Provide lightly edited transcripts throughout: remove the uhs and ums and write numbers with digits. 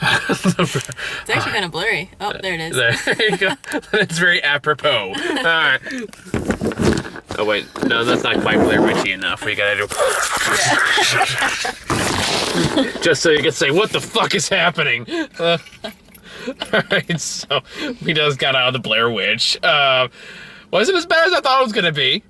out. It's actually kind of blurry. Oh, there it is. There you go. It's very apropos. All right. Oh wait, no, that's not quite Blair Witchy enough. We gotta do. Just so you can say, what the fuck is happening? Alright, so we just got out of the Blair Witch. Wasn't as bad as I thought it was gonna be.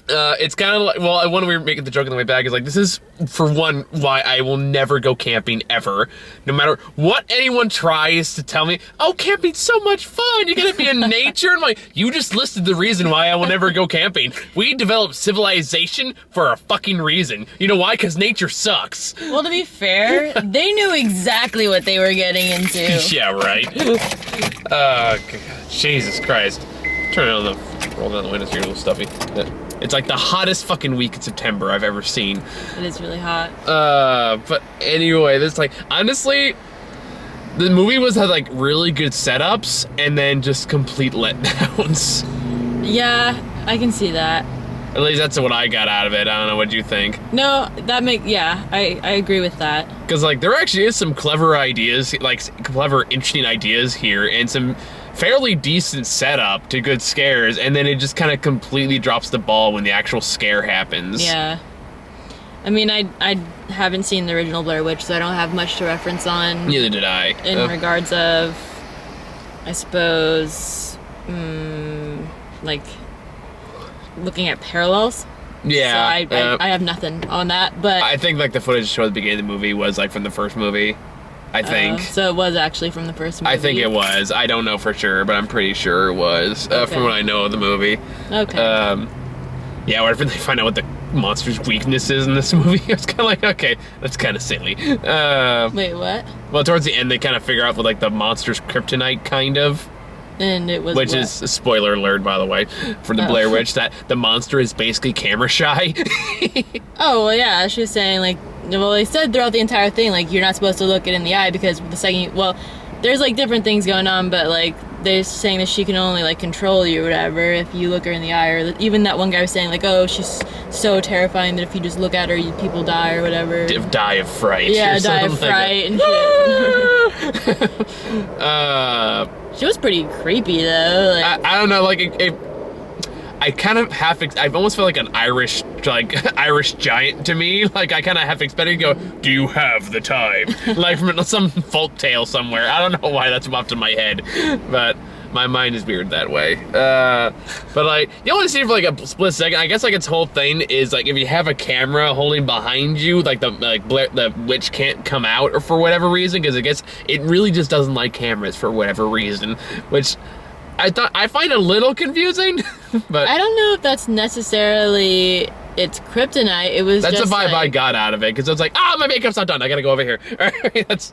It's kind of like, well, when we were making the joke on the way back, is like, this is, for one, why I will never go camping ever. No matter what anyone tries to tell me, oh, camping's so much fun, you're gonna be in nature. I'm like, you just listed the reason why I will never go camping. We developed civilization for a fucking reason. You know why? Because nature sucks. Well, to be fair, they knew exactly what they were getting into. Yeah, right. Jesus Christ. Turn it on the, roll down the window so you're a little stuffy. It's like the hottest fucking week in September I've ever seen. It is really hot. But anyway, this like, honestly, the movie had like really good setups and then just complete letdowns. Yeah, I can see that. At least that's what I got out of it. I don't know, what you think? No, yeah, I agree with that. Because like, there actually is some clever ideas, like clever, interesting ideas here, and some fairly decent setup to good scares, and then it just kind of completely drops the ball when the actual scare happens. Yeah. I mean, I haven't seen the original Blair Witch, so I don't have much to reference on. Neither did I. In regards of, I suppose, like, looking at parallels. Yeah. So I have nothing on that, but I think like the footage showed at the beginning of the movie was like from the first movie. I think. So it was actually from the first movie? I think it was. I don't know for sure, but I'm pretty sure it was, from what I know of the movie. Okay. Yeah, whenever they find out what the monster's weakness is in this movie, it's kind of like, okay, that's kind of silly. Wait, what? Well, towards the end, they kind of figure out what like the monster's kryptonite, kind of. And it was Which is a spoiler alert, by the way, for the Blair Witch, that the monster is basically camera shy. Oh, well, yeah, she was saying, like, well, they said throughout the entire thing, like, you're not supposed to look it in the eye because the second well, there's, like, different things going on, but, like, they're saying that she can only, like, control you or whatever if you look her in the eye, or even that one guy was saying, like, oh, she's so terrifying that if you just look at her, people die or whatever. Die of fright. Yeah, die of fright and shit. She was pretty creepy, though. Like, I don't know, like, I kind of I've almost felt like an Irish giant to me. Like, I kind of half expected to go, do you have the time? Like, from some folk tale somewhere. I don't know why that's popped in my head, but my mind is weird that way. But, like, you only see it for, like, a split second. I guess, like, its whole thing is, like, if you have a camera holding behind you, like, the witch can't come out or for whatever reason, because I guess it really just doesn't like cameras for whatever reason, which I find a little confusing, but I don't know if that's necessarily its kryptonite. It was that's just the vibe like, I got out of it, because it's like, my makeup's not done, I gotta go over here.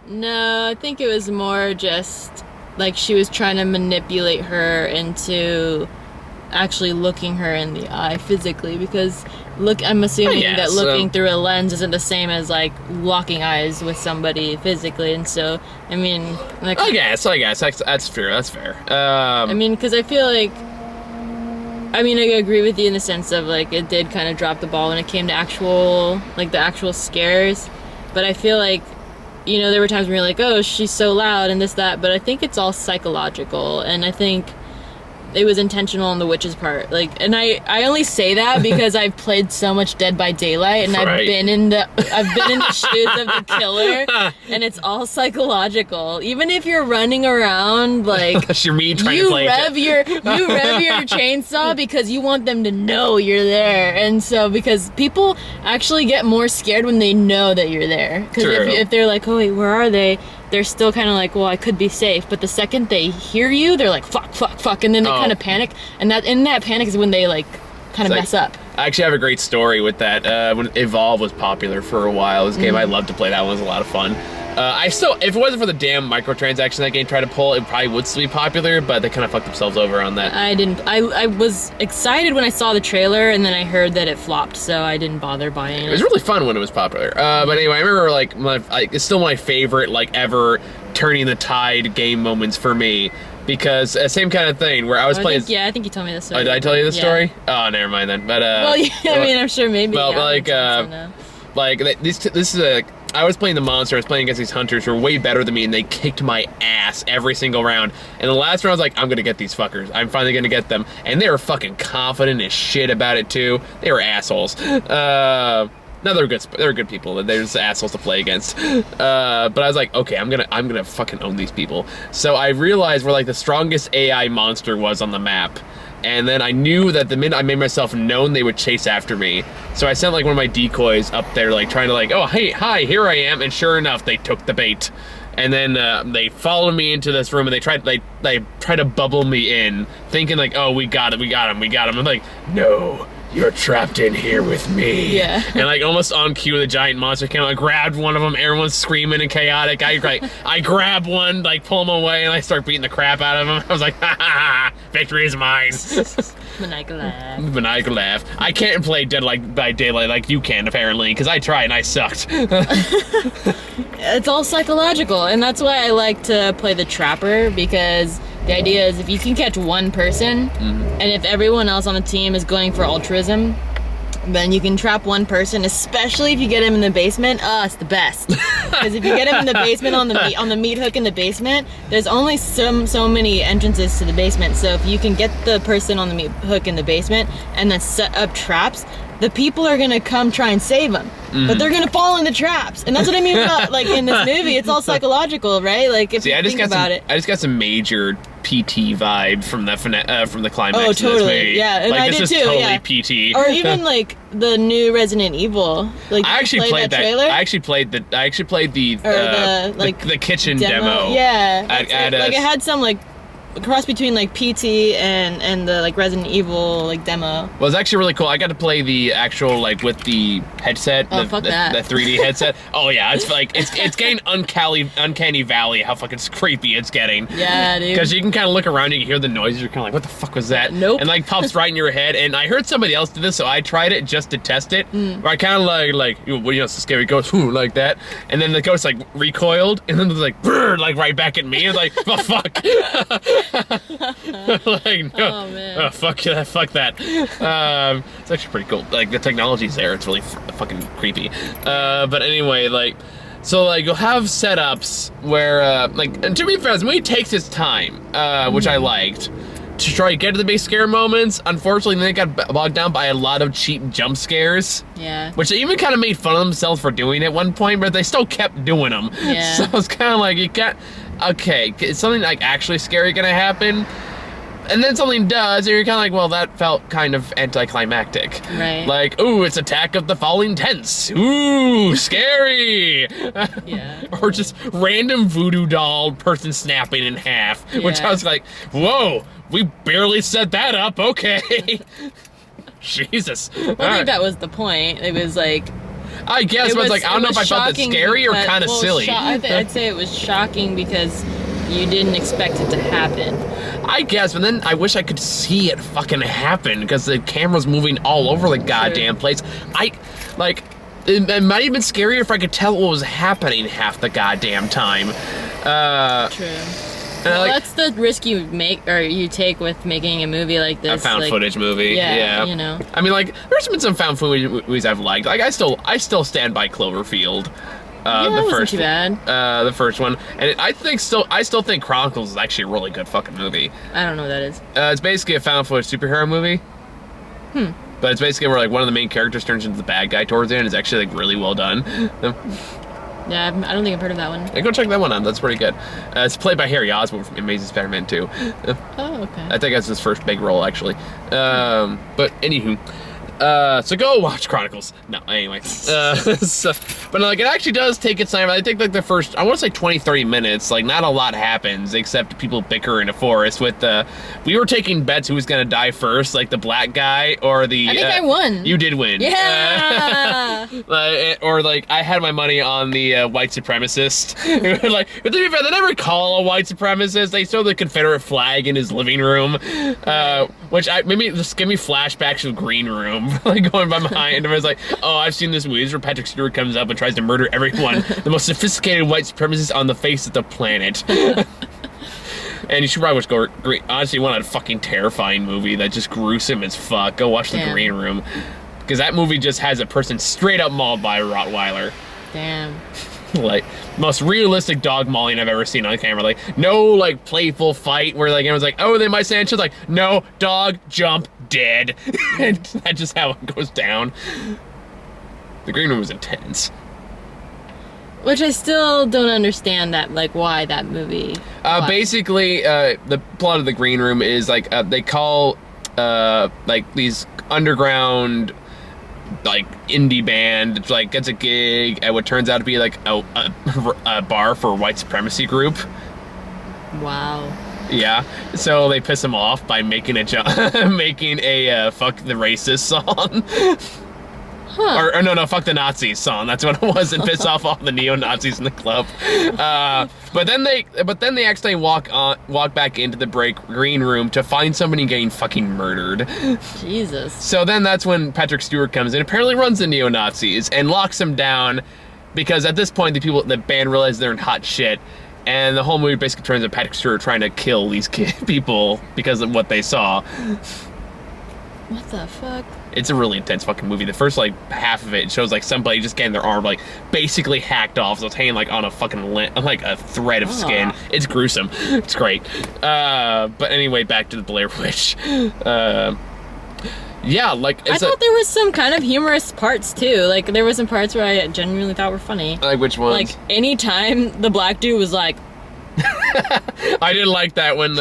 No, I think it was more just like she was trying to manipulate her into actually looking her in the eye physically, because I'm assuming that looking through a lens isn't the same as like locking eyes with somebody physically, and so I mean, like, I guess that's fair. I mean, because I feel like, I mean, I agree with you in the sense of like it did kind of drop the ball when it came to the actual scares, but I feel like, you know, there were times when you're like, oh, she's so loud and this, that, but I think it's all psychological, and I think it was intentional on the witch's part. Like, and I only say that because I've played so much Dead by Daylight, and I've been in the shoes of the killer, and it's all psychological. Even if you're running around, like, you rev your chainsaw because you want them to know you're there, and so because people actually get more scared when they know that you're there. Because if they're like, oh wait, where are they? They're still kind of like, well, I could be safe. But the second they hear you, they're like, fuck, and then they kind of panic. And that panic is when they like kind of mess up. I actually have a great story with that. When Evolve was popular for a while, this game I loved to play. That one was a lot of fun. If it wasn't for the damn microtransactions that game tried to pull, it probably would still be popular, but they kind of fucked themselves over on that. I was excited when I saw the trailer, and then I heard that it flopped, so I didn't bother buying it. It was really fun when it was popular. But anyway, I remember like it's still my favorite like ever turning the tide game moments for me, because same kind of thing where I was playing. I think you told me this story. Oh, did I tell you this story? Oh, never mind then. But well, yeah, I mean, I'm sure maybe. Well, like this is I was playing the monster, I was playing against these hunters who were way better than me, and they kicked my ass every single round. And the last round, I was like, I'm gonna get these fuckers. I'm finally gonna get them. And they were fucking confident as shit about it, too. They were assholes. No, they're good. They're good people. They're just assholes to play against. But I was like, okay, I'm gonna fucking own these people. So I realized where like the strongest AI monster was on the map. And then I knew that the minute I made myself known, they would chase after me. So I sent like one of my decoys up there, like trying to like, oh, hey, hi, here I am. And sure enough, they took the bait. And then they followed me into this room, and they tried to bubble me in, thinking like, oh, we got him. I'm like, no, you're trapped in here with me. Yeah. And like almost on cue, the giant monster came. I grabbed one of them. Everyone's screaming and chaotic. I grab one, like pull him away, and I start beating the crap out of him. I was like, ha ha ha, victory is mine. Maniacal laugh. Maniacal laugh. I can't play Dead by Daylight like you can, apparently, because I tried and I sucked. It's all psychological, and that's why I like to play the Trapper, because the idea is if you can catch one person, and if everyone else on the team is going for altruism, then you can trap one person, especially if you get him in the basement. It's the best. Because if you get him in the basement on the meat hook in the basement, there's only so many entrances to the basement. So if you can get the person on the meat hook in the basement and then set up traps, the people are gonna come try and save them, but they're gonna fall in the traps, and that's what I mean about like in this movie. It's all psychological, right? Like if you think about it. I just got some major PT vibe from the climax. Oh, totally. Of this movie. Yeah, and like, I this did is too. Totally Yeah. PT. Or even like the new Resident Evil. Like I actually played that trailer. I actually played the kitchen demo. Yeah. At like it had some like cross between like PT and the like Resident Evil like demo. Well, it's actually really cool. I got to play the actual like with the headset, the 3D headset. Oh yeah, it's like it's getting uncanny valley how fucking creepy it's getting. Yeah, dude. Because you can kind of look around, you can hear the noises, you're kind of like, what the fuck was that? Nope. And like pops right in your head. And I heard somebody else do this, so I tried it just to test it. Where I kind of like it's a scary ghost, like that. And then the ghost like recoiled, and then it was like, brrr, like right back at me. And like, oh fuck. Like no, oh man, oh, fuck that. It's actually pretty cool. Like the technology's there. It's really fucking creepy. But anyway, like, so like you'll have setups where like, and to be fair, the movie takes its time, which I liked, to try to get to the big scare moments. Unfortunately, they got bogged down by a lot of cheap jump scares. Yeah. Which they even kind of made fun of themselves for doing at one point, but they still kept doing them. Yeah. So it's kind of like you can't. Okay, is something like actually scary gonna happen? And then something does, and you're kind of like, well, that felt kind of anticlimactic. Right. Like, ooh, it's Attack of the Falling Tents. Ooh, scary. Yeah. Or just random voodoo doll person snapping in half, which I was like, whoa, we barely set that up. Okay. Jesus. I think that was the point. It was like. I guess, but like, I don't know if I felt it scary or kind of silly. I'd say it was shocking because you didn't expect it to happen. I guess, but then I wish I could see it fucking happen because the camera's moving all over the goddamn place. It might have been scarier if I could tell what was happening half the goddamn time. True. Well, that's the risk you take with making a movie like this. A found footage movie. Yeah. You know. I mean, like, there's been some found footage movies I've liked. Like, I still stand by Cloverfield. That wasn't too bad. The first one, and I still think Chronicles is actually a really good fucking movie. I don't know what that is. It's basically a found footage superhero movie. But it's basically where like one of the main characters turns into the bad guy towards the end. It's actually like really well done. Yeah, I don't think I've heard of that one. Yeah, go check that one out. That's pretty good. It's played by Harry Osborn from Amazing Spider-Man 2. Oh, okay. I think that's his first big role, actually. But anywho. So go watch Chronicles. No, anyway. But like, it actually does take its time. I think like the first, I want to say 20, 30 minutes, like not a lot happens except people bicker in a forest with we were taking bets who was going to die first, like the black guy or the... I think I won. You did win. Yeah! Or like, I had my money on the white supremacist. Like, but to be fair, they never call a white supremacist. They throw the Confederate flag in his living room, which maybe just give me flashbacks of Green Room. Like going by behind and I was like, oh, I've seen this movie. This is where Patrick Stewart comes up and tries to murder everyone. The most sophisticated white supremacist on the face of the planet. And you should probably watch Green. Honestly, you want a fucking terrifying movie that's just gruesome as fuck. Go watch The Green Room. Because that movie just has a person straight up mauled by a Rottweiler. Damn. Like, most realistic dog mauling I've ever seen on camera. Like, no, like, playful fight where, like, everyone's like, oh, they might stand. She's like, no, dog, jump, dead. And that's just how it goes down. The green room was intense. Which I still don't understand that, like, why that movie. Basically, the plot of the green room is, like, they call, like, these underground, like, indie band, like, gets a gig at what turns out to be, like, a bar for a white supremacy group. Wow. Yeah, so they piss him off by making a fuck the racist song. Huh. Or no, fuck the Nazis song. That's what it was, and piss off all the neo-Nazis in the club. But then they actually walk back into the green room to find somebody getting fucking murdered. Jesus. So then that's when Patrick Stewart comes in, apparently runs the neo-Nazis, and locks them down, because at this point the band realizes they're in hot shit, and the whole movie basically turns into Patrick Stewart trying to kill these people because of what they saw. What the fuck? It's a really intense fucking movie. The first, like, half of it shows, like, somebody just getting their arm, like, basically hacked off, so it's hanging, like, on a fucking like a thread of skin. It's gruesome. It's great. But anyway, back to the Blair Witch. Yeah, like, I thought there was some kind of humorous parts, too. Like, there were some parts where I genuinely thought were funny. Like, which ones? Like, anytime the black dude was like... I didn't like that when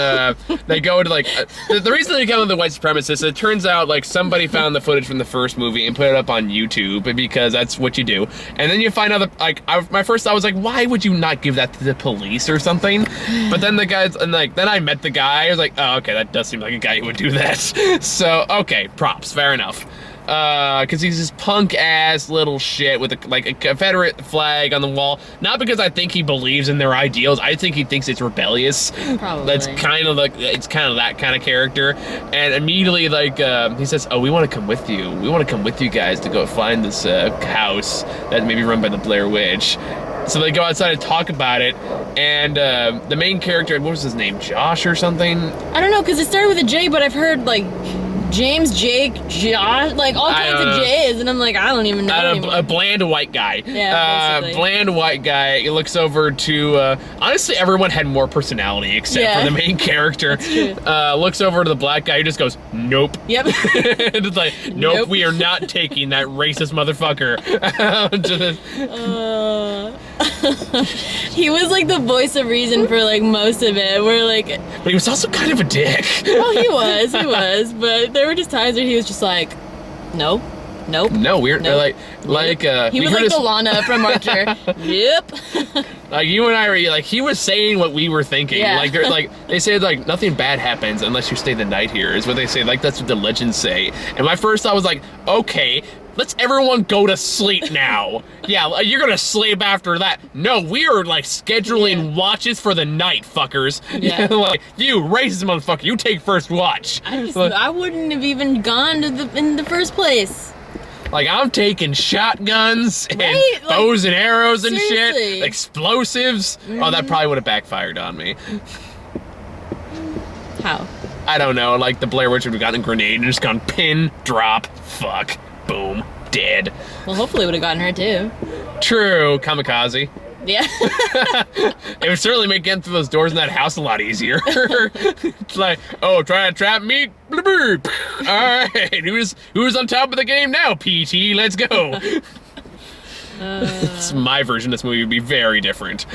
they go to, like, the reason they come to the white supremacists, it turns out, like, somebody found the footage from the first movie and put it up on YouTube, because that's what you do. And then you find out that, like, my first thought was like, why would you not give that to the police or something? But then the guys, and, like, then I met the guy, I was like, oh, okay, that does seem like a guy who would do that. So, okay, props, fair enough. Because he's this punk-ass little shit with, a Confederate flag on the wall. Not because I think he believes in their ideals. I think he thinks it's rebellious. Probably. That's kind of like, it's kind of that kind of character. And immediately, like, he says, oh, we want to come with you. We want to come with you guys to go find this house that may be run by the Blair Witch. So they go outside and talk about it, and the main character, what was his name, Josh or something? I don't know, because it started with a J, but I've heard, like... James, Jake, Josh, like all kinds of J's, and I'm like, I don't even know anymore. A bland white guy. Yeah, basically. Bland white guy. He looks over to, honestly, everyone had more personality except for the main character. That's true. Looks over to the black guy who just goes, nope. Yep. It's like, nope, we are not taking that racist motherfucker. He was like the voice of reason for like most of it. We're like, but he was also kind of a dick. Well, he was, but there were just times where he was just like, nope. No, we're nope. like he was like the Lana from Archer. Yep. Like you and I were like, he was saying what we were thinking. Yeah. Like they said, like, nothing bad happens unless you stay the night here, is what they say. Like, that's what the legends say. And my first thought was like, okay, let's everyone go to sleep now. Yeah, you're gonna sleep after that. No, we are like scheduling watches for the night, fuckers. Yeah. Like, you racist motherfucker, you take first watch. I wouldn't have even gone to in the first place. Like, I'm taking shotguns and Right? bows and arrows and seriously. shit. Explosives. Oh, that probably would have backfired on me. How? I don't know. Like, the Blair Witch would have gotten a grenade and just gone pin, drop, fuck, boom, dead. Well, hopefully it would have gotten her too. True. Kamikaze. Yeah. It would certainly make getting through those doors in that house a lot easier. It's like, oh, try to trap me? All right, who's on top of the game now, PT? Let's go. It's my version of this movie would be very different.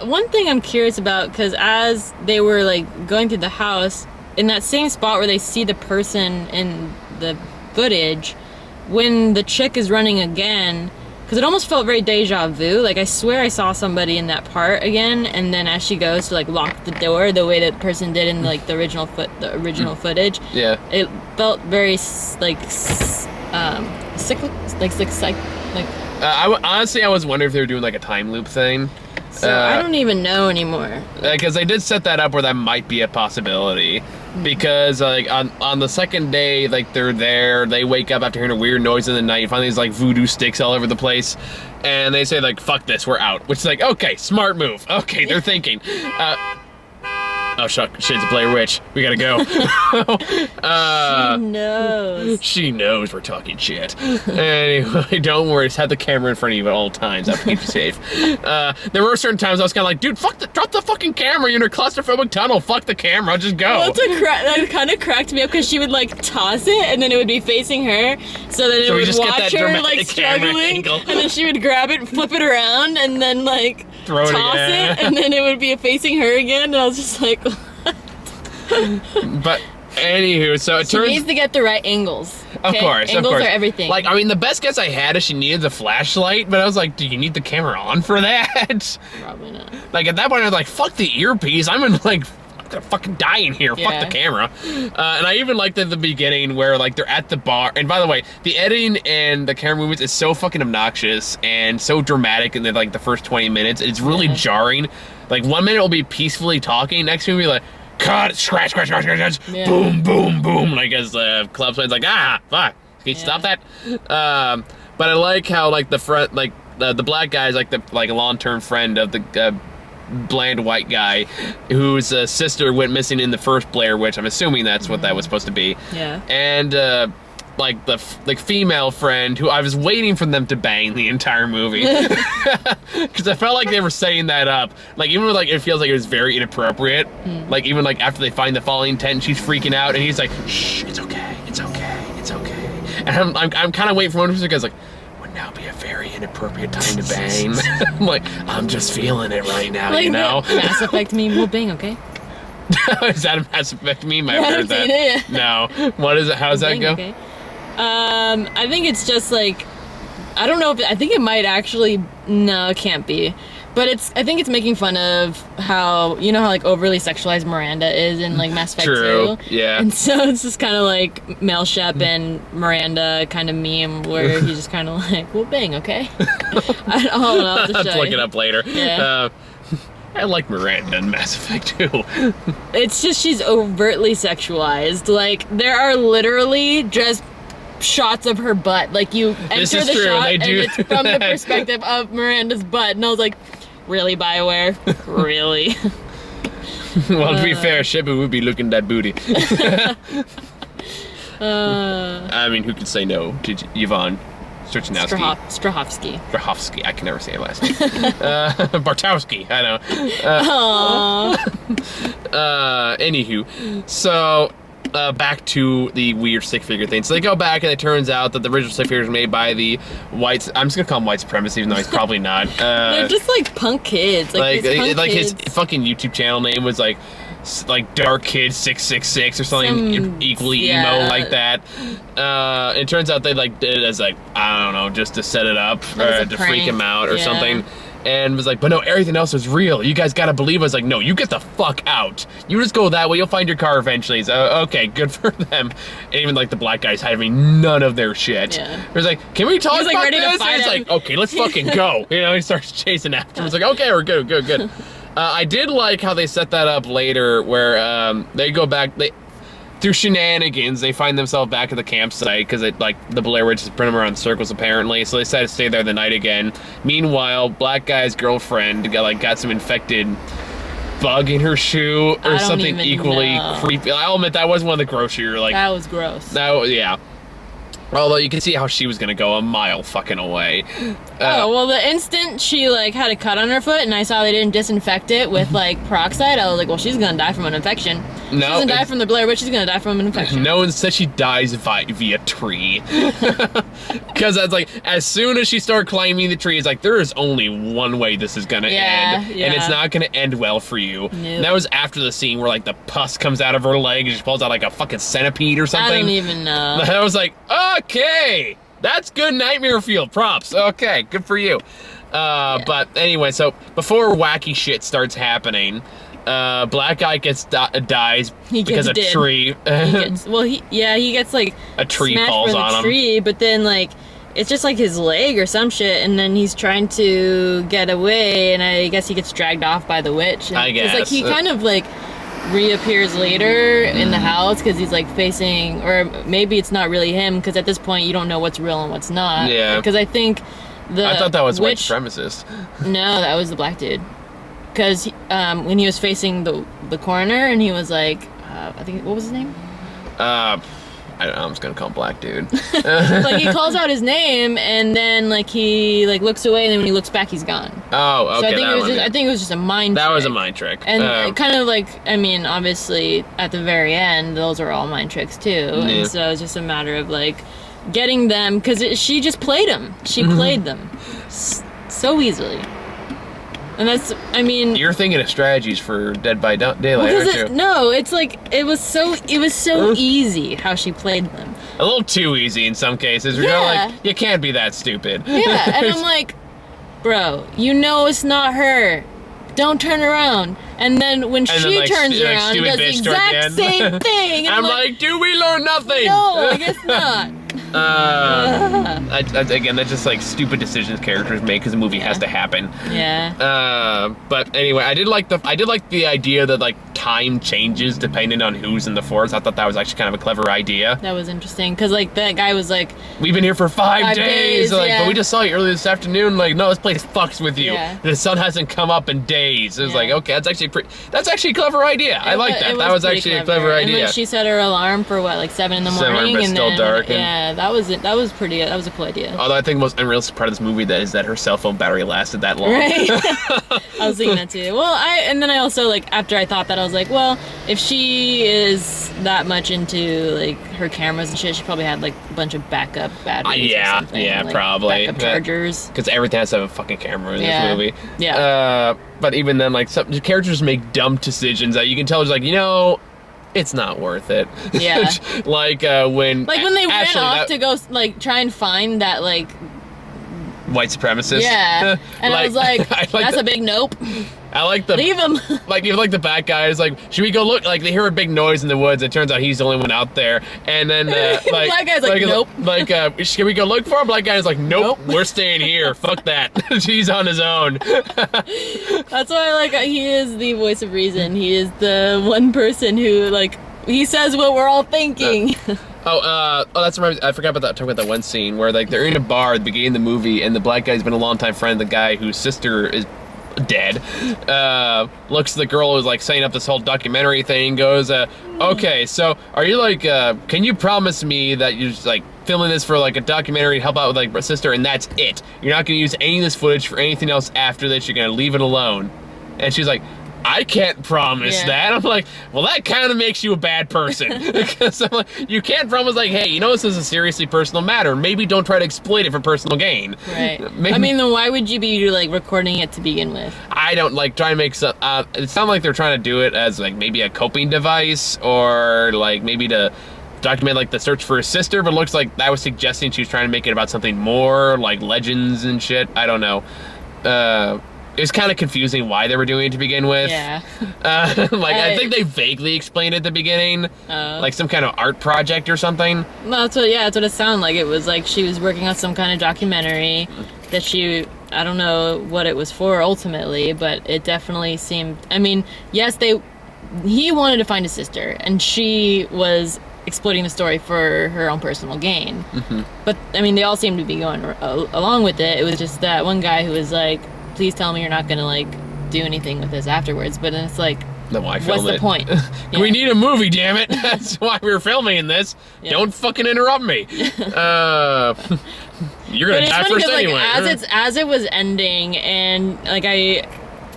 One thing I'm curious about, because as they were like going through the house, in that same spot where they see the person in the footage, when the chick is running again, because it almost felt very deja vu. Like, I swear I saw somebody in that part again, and then as she goes to like lock the door, the way that person did in like the original footage, Yeah. it felt very cyclic, Honestly, I was wondering if they were doing like a time loop thing. So I don't even know anymore. Because they did set that up where that might be a possibility. Because like on the second day, like they're there, they wake up after hearing a weird noise in the night, find these like voodoo sticks all over the place, and they say like, fuck this, we're out. Which is like, okay, smart move. Okay, they're thinking. Oh, shit, it's a Blair Witch. We gotta go. She knows. She knows we're talking shit. Anyway, don't worry. Just have the camera in front of you at all times. That'll keep you safe. There were certain times I was kind of like, dude, drop the fucking camera. You're in a claustrophobic tunnel. Fuck the camera. Just go. Well, that kind of cracked me up because she would like toss it and then it would be facing her. So then it would watch her like struggling. And then she would grab it, flip it around, and then like toss it. And then it would be facing her again. And I was just like, But anywho, so it turns. She needs to get the right angles. Of course, angles are everything. Like, I mean, the best guess I had is she needed the flashlight, but I was like, do you need the camera on for that? Probably not. Like at that point, I was like, fuck the earpiece. I'm gonna fucking die in here. Yeah. Fuck the camera. And I even liked at the beginning where like they're at the bar. And by the way, the editing and the camera movements is so fucking obnoxious and so dramatic in the first 20 minutes. It's really jarring. Like 1 minute will be peacefully talking, next minute will be like, cut, scratch, yeah. boom, boom, boom. Like as the club plays, like, fuck, can you stop that? But I like how like the front, like the black guy's like a long-term friend of the bland white guy whose sister went missing in the first Blair Witch. I'm assuming that's what that was supposed to be. Yeah. And like the female friend who I was waiting for them to bang the entire movie because I felt like they were setting that up. Like even when, like it feels like it was very inappropriate. Like even like after they find the falling tent, and she's freaking out, and he's like, "Shh, it's okay, it's okay, it's okay." And I'm kind of waiting for one of those guys like, "Would now be a very inappropriate time to bang." I'm like, I'm just feeling it right now, like, you know. Mass Effect meme will bang, okay? Is that a Mass Effect meme? I've heard that. It. No. What is it? How does that go? Okay. I think it's just like, I don't know if, I think it might actually, no, it can't be. But I think it's making fun of how, you know how like overly sexualized Miranda is in like Mass Effect 2? Yeah. And so it's just kind of like Mel Shep and Miranda kind of meme where he's just kind of like, well, bang, okay? I don't know. I'll have to look it up later. Yeah. I like Miranda in Mass Effect 2. It's just she's overtly sexualized. Like, there are literally just shots of her butt. Like, you enter the shot and it's from the perspective of Miranda's butt. And I was like, really, BioWare? Really? Well, to be fair, Shibu would be looking at that booty. I mean, who could say no to Yvonne Strahovski. Strahovski. I can never say her last name. Bartowski. I know. Anywho, so back to the weird stick figure thing. So they go back, and it turns out that the original stick figure was made by the whites. I'm just gonna call him white supremacists, even though he's probably not. They're just like punk kids. Like his fucking YouTube channel name was like Dark Kid 666 or something equally emo like that. It turns out they like did it as like, I don't know, just to set it up or to freak him out or something. And was like, but no, everything else is real. You guys gotta believe us. Like, no, you get the fuck out. You just go that way. You'll find your car eventually. So, okay, good for them. And even like the black guys having none of their shit. Yeah. It was like, can we talk about this? And it's like, okay, let's fucking go. You know, he starts chasing after him. It's like, okay, we're good. I did like how they set that up later, where they go back. Through shenanigans, they find themselves back at the campsite because the Blair Witch is putting them around circles apparently. So they decided to stay there the night again. Meanwhile, black guy's girlfriend got some infected bug in her shoe or something equally creepy. I'll admit that was one of the grosser. Like that was gross. Yeah. Although you can see how she was gonna go a mile fucking away. Well, the instant she like had a cut on her foot and I saw they didn't disinfect it with like peroxide, I was like, well, she's gonna die from an infection. She doesn't die from the Blair Witch, she's gonna die from an infection. No one said she dies via tree. Because that's like, as soon as she started climbing the tree, it's like, there is only one way this is gonna end. And it's not gonna end well for you. Nope. And that was after the scene where like the pus comes out of her leg and she pulls out like a fucking centipede or something. I don't even know. I was like, okay, that's good nightmare fuel. Props. Okay, good for you. But anyway, so before wacky shit starts happening, black guy dies because a tree. He gets like a tree falls on him. Tree, but then like it's just like his leg or some shit, and then he's trying to get away, and I guess he gets dragged off by the witch. And, I guess. Like he kind of like reappears later in the house because he's like facing, or maybe it's not really him because at this point you don't know what's real and what's not. Yeah. Because I think I thought that was white supremacist. No, that was the black dude. because when he was facing the coroner, and he was like, I think, what was his name? I don't know, I'm just gonna call him Black Dude. Like, he calls out his name, and then like he like looks away, and then when he looks back, he's gone. Oh, okay. So I think it was just a mind trick. That was a mind trick. And kind of like, I mean, obviously at the very end, those are all mind tricks too. And so it's just a matter of like getting them, because she just played them. She played them so easily. And that's, I mean, you're thinking of strategies for Dead by Daylight, aren't you? No, it's like it was so easy how she played them. A little too easy in some cases. You're like, you can't be that stupid. Yeah, and I'm like, bro, you know it's not her. Don't turn around. And then when she turns around, does the exact same thing. And I'm like, do we learn nothing? No, I guess not. Again, that's just like stupid decisions characters make because the movie has to happen. Yeah. But anyway, I did like the idea that like time changes depending on who's in the forest. I thought that was actually kind of a clever idea. That was interesting because like that guy was like, we've been here for 5 days. Like, but we just saw you earlier this afternoon. Like, no, this place fucks with you. Yeah. The sun hasn't come up in days. It was like, okay, that's actually a clever idea. I like that. That was actually a clever idea. And when she set her alarm for what, like 7 in the morning, but and still then dark. Yeah, that was a cool idea. Although I think the most unrealistic part of this movie is that her cell phone battery lasted that long. Right. I was thinking that too. Well, and then I also, like, after I thought that, I was like, well, if she is that much into like her cameras and shit, she probably had like a bunch of backup batteries. Or something, yeah, like, probably. Backup chargers. Because everything has to have a fucking camera in this movie. Yeah. But even then, like, some characters make dumb decisions that you can tell, it's like, it's not worth it. Yeah. Like when they Ashley, ran off to go like try and find that like white supremacist. Yeah. And I was like, that's a big nope. I like the leave him. Like, even like the bad guy is like, should we go look? Like, they hear a big noise in the woods. It turns out he's the only one out there. And then like black guy's like nope. Like, should we go look for him? Black guy's like, nope. We're staying here. Fuck that. He's on his own. That's why he is the voice of reason. He is the one person who like he says what we're all thinking. That's right. I forgot about that. Talking about that one scene where like they're in a bar at the beginning of the movie, and the black guy's been a longtime friend of the guy whose sister is dead. Looks at the girl who's like setting up this whole documentary thing. Goes, okay, so are you like, can you promise me that you're just like filming this for like a documentary to help out with like my sister, and that's it? You're not gonna use any of this footage for anything else after this. You're gonna leave it alone. And she's like, I can't promise that. I'm like, well, that kind of makes you a bad person. Because I'm like, you can't promise, like, hey, this is a seriously personal matter. Maybe don't try to exploit it for personal gain. Right. I mean, then why would you be, like, recording it to begin with? I don't, like, try to make some, it sounds like they're trying to do it as, like, maybe a coping device or, like, maybe to document, like, the search for his sister, but it looks like that was suggesting she was trying to make it about something more, like legends and shit. I don't know. It was kind of confusing why they were doing it to begin with. Yeah. I think they vaguely explained it at the beginning. Like some kind of art project or something. No, that's what it sounded like. It was like she was working on some kind of documentary that I don't know what it was for ultimately, but it definitely seemed, I mean, yes, he wanted to find his sister, and she was exploiting the story for her own personal gain. Mm-hmm. But, I mean, they all seemed to be going along with it. It was just that one guy who was like, please tell me you're not gonna like do anything with this afterwards. But then it's like, then why what's film the point? We need a movie, damn it. That's why we were filming this. Don't fucking interrupt me. You're gonna die first anyway. Like, as it was ending, and like I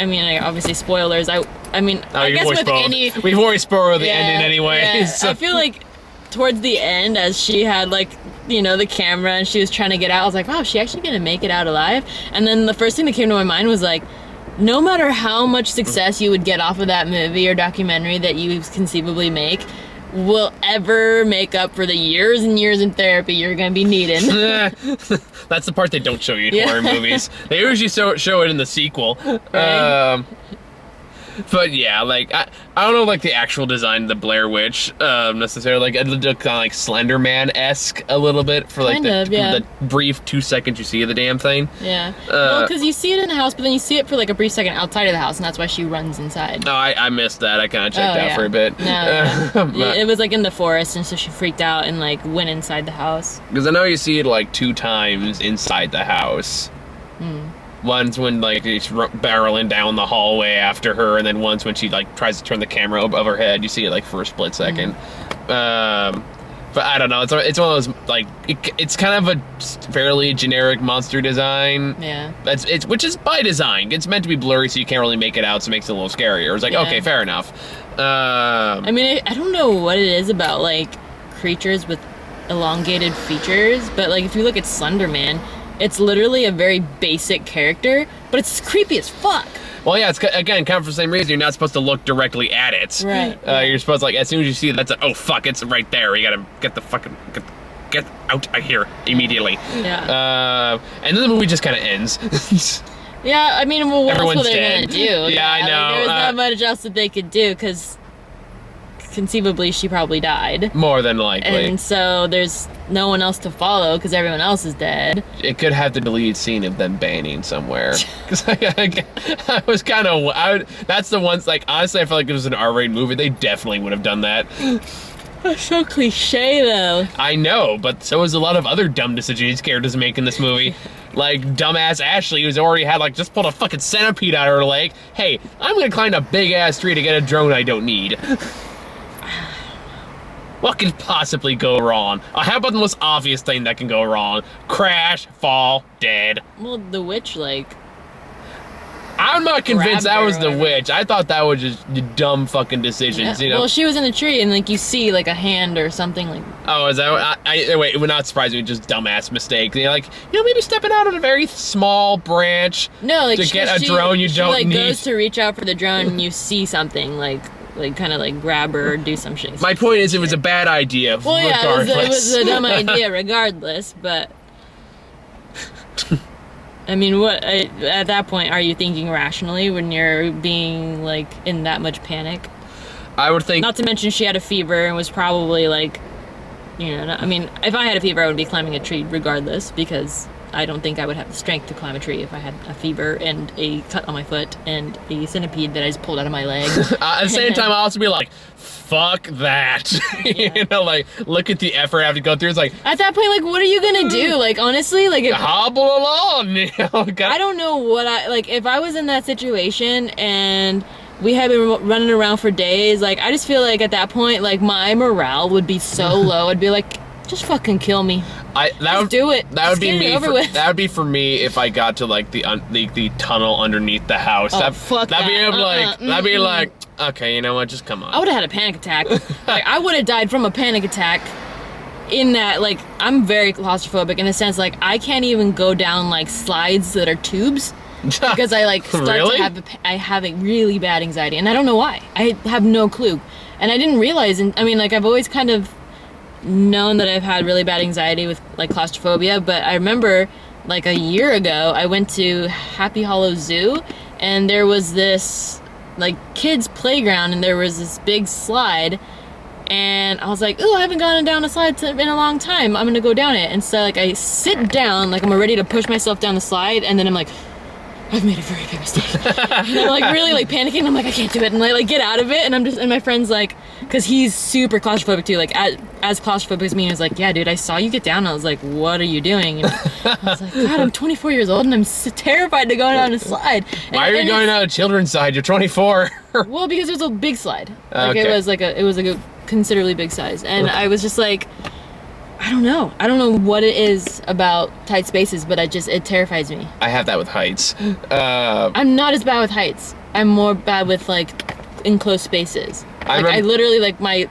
mean, obviously spoilers. I guess with we've already spoiled the ending anyway. Yeah. So. I feel like towards the end, as she had like, the camera and she was trying to get out, I was like, wow, is she actually gonna make it out alive? And then the first thing that came to my mind was like, no matter how much success you would get off of that movie or documentary that you conceivably make, will ever make up for the years and years in therapy you're gonna be needing. That's the part they don't show you in horror movies. They usually show it in the sequel. Right. But yeah, like I don't know, like the actual design of the Blair Witch necessarily. Like it looked kind of like Slender Man-esque a little bit for like the brief 2 seconds you see of the damn thing. Yeah. Well, because you see it in the house, but then you see it for like a brief second outside of the house, and that's why she runs inside. No, I missed that. I kind of checked out for a bit. No, it was like in the forest, and so she freaked out and like went inside the house. Because I know you see it like 2 times inside the house. One's when like he's barreling down the hallway after her, and then one's when she like tries to turn the camera above her head. You see it like for a split second. But I don't know. It's one of those like it's kind of a fairly generic monster design. Yeah. It's which is by design. It's meant to be blurry, so you can't really make it out. So it makes it a little scarier. It's like okay, fair enough. I mean, I don't know what it is about like creatures with elongated features, but like if you look at Slender Man, it's literally a very basic character, but it's creepy as fuck. Well, yeah, it's again kind of for the same reason. You're not supposed to look directly at it. Right. You're supposed to, like, as soon as you see it, that's oh fuck, it's right there. You gotta get out of here immediately. Yeah. And then the movie just kind of ends. Yeah, I mean, well, what else were they gonna do? Yeah, I know. Like, there was not much else that they could do because conceivably she probably died. More than likely. And so there's no one else to follow because everyone else is dead. It could have the deleted scene of them banning somewhere. Because I was kind of... That's the ones, like, honestly, I feel like if it was an R-rated movie, they definitely would have done that. That's so cliche, though. I know, but so is a lot of other dumb decisions these characters make in this movie. Like, dumbass Ashley, who's already had, like, just pulled a fucking centipede out of her leg. Hey, I'm gonna climb a big-ass tree to get a drone I don't need. What could possibly go wrong? How about the most obvious thing that can go wrong? Crash, fall, dead. Well, the witch, like... I'm not convinced that was the whatever. witch. I thought that was just dumb fucking decisions, you know? Well, she was in the tree, and, like, you see, like, a hand or something, like... Oh, is that... wait, it would not surprise me, just dumbass mistake. You're like, maybe stepping out on a very small branch No, like, to get a drone you don't like, need. goes to reach out for the drone, and you see something, like kind of, like, grab her or do some shit. My point is, it was a bad idea, well, regardless. yeah, it was a dumb idea regardless, but... I mean, at that point, are you thinking rationally when you're being, like, in that much panic? I would think... Not to mention she had a fever and was probably, like, you know, I mean, if I had a fever, I would be climbing a tree regardless, because I don't think I would have the strength to climb a tree if I had a fever and a cut on my foot and a centipede that I just pulled out of my leg. At the same time, I'll also be like, fuck that. Yeah. You know, like, look at the effort I have to go through. It's like... At that point, like, what are you gonna do? Like, honestly, like... hobble along, you know? I don't know what like, if I was in that situation and we had been running around for days, like, I just feel like at that point, like, my morale would be so low. I'd be like, just fucking kill me. Do it. That would be me. Over with. That would be for me if I got to like the tunnel underneath the house. Oh, fuck that. That'd be like, okay, you know what? Just come on. I would have had a panic attack. Like, I would have died from a panic attack. In that, like, I'm very claustrophobic in the sense, like, I can't even go down like slides that are tubes because I like start Really? to have a really bad anxiety, and I don't know why. I have no clue, and I didn't realize. And I mean, like, I've always kind of known that I've had really bad anxiety with like claustrophobia, but I remember like a year ago I went to Happy Hollow Zoo and there was this like kids playground and there was this big slide and I was like, ooh, I haven't gone down a slide in a long time, I'm gonna go down it. And so like I sit down, like I'm ready to push myself down the slide, and then I'm like, I've made a very big mistake. And I'm like really like panicking. I'm like, I can't do it. And I like get out of it. And my friend's like, cause he's super claustrophobic too. Like as claustrophobic as me. And he was like, yeah, dude, I saw you get down. And I was like, what are you doing? And I was like, God, I'm 24 years old and I'm so terrified to go down a slide. Why are you going down a children's side? You're 24. Well, because it was a big slide. Like Okay. it was like a considerably big size. And I was just like, I don't know what it is about tight spaces, but it terrifies me. I have that with heights. I'm not as bad with heights. I'm more bad with like enclosed spaces. I literally like my